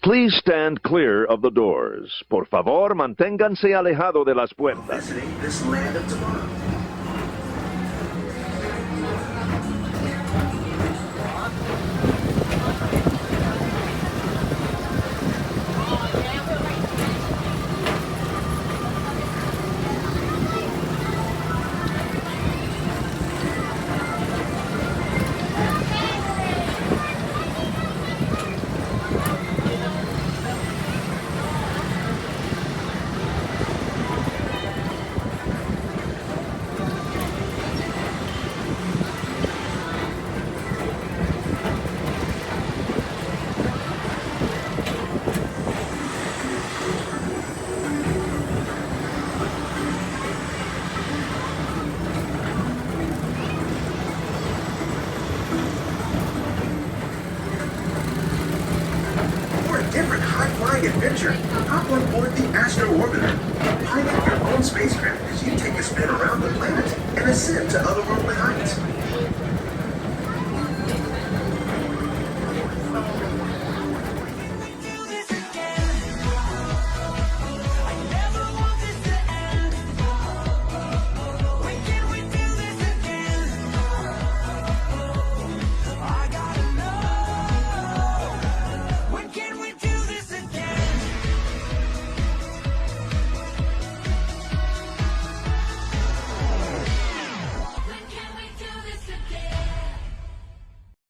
Please stand clear of the doors. Por favor, manténganse alejado de las puertas. Visiting this land of tomorrow. Different high-flying adventure. Hop on board the Astro Orbiter. Pilot your own spacecraft as you take a spin around the planet and ascend to otherworldly heights.